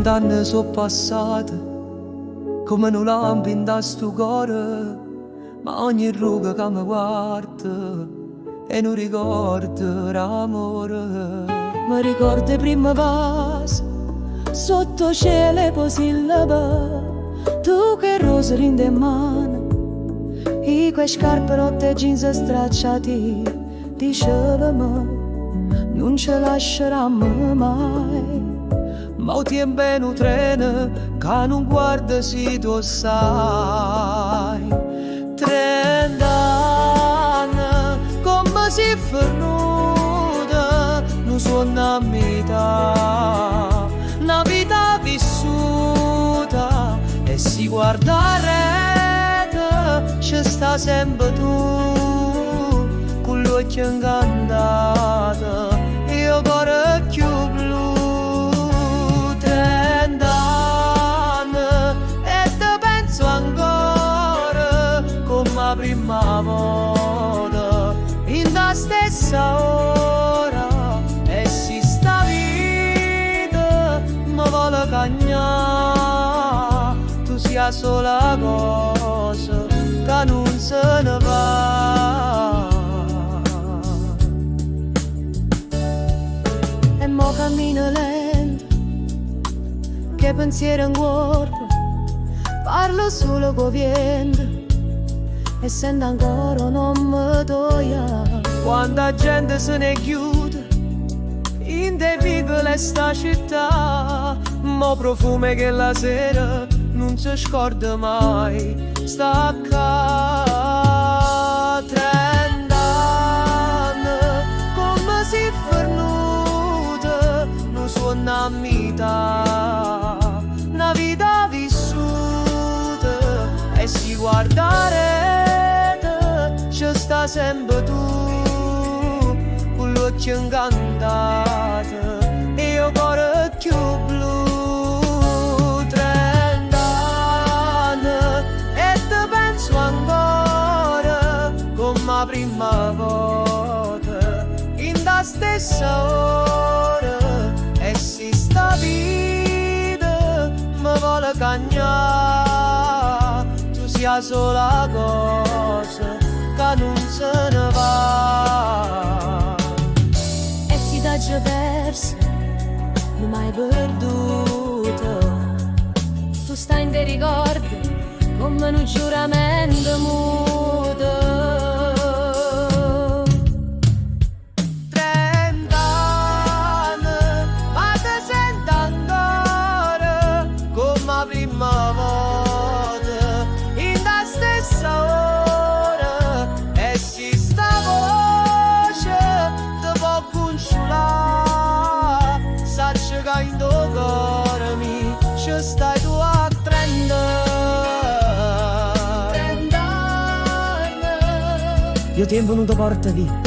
30 anni sono passati come un lampo in sto cuore, ma ogni ruga che mi guarda è un ricordo d'amore. Mi ricordo i primi passi sotto cielo e posillabe, tu che rosa rinde in mano, e quei scarpe rotte e jeans stracciati, dicevamo non ce lasceranno mai. Ma ho tempo in un treno che non guarda se tu sai. 30 anni come si venuta, non sono a metà, una vita vissuta e si guarda a rete, ci sta sempre tu, con l'occhio incantato, io cuore più blu. 30 anni e te penso ancora come la prima volta, in la stessa ora, e si sta vita mi vuole cagnare, tu sia sola cosa che non se ne va. E mo cammino lento, che pensiero in corpo, parlo solo con vento e sento ancora non mi toia. Quanta gente se ne chiude in de vicoli sta città, mo profume che la sera non si scorda mai, sta acca. 30 anni come si venuta, non suona a metà, una vita vissuta e si guarda a rete, ci sta sempre tu, con l'occhio incantato e io cuore più blu. 30 anni e te penso ancora come la prima volta, in la stessa ora, e si sta vita mi vuole cagnare, tu sia sola cosa che non se ne va. E si da già persa, non mai perduto, tu stai in dei ricordi come un giuramento muto. 30 anni, ma te sento ancora come la prima volta, in la stessa ora, e si sta voce te può consolare, saci che in tuo cuore mi ci stai tu a 30. Io tempo non ti porta via,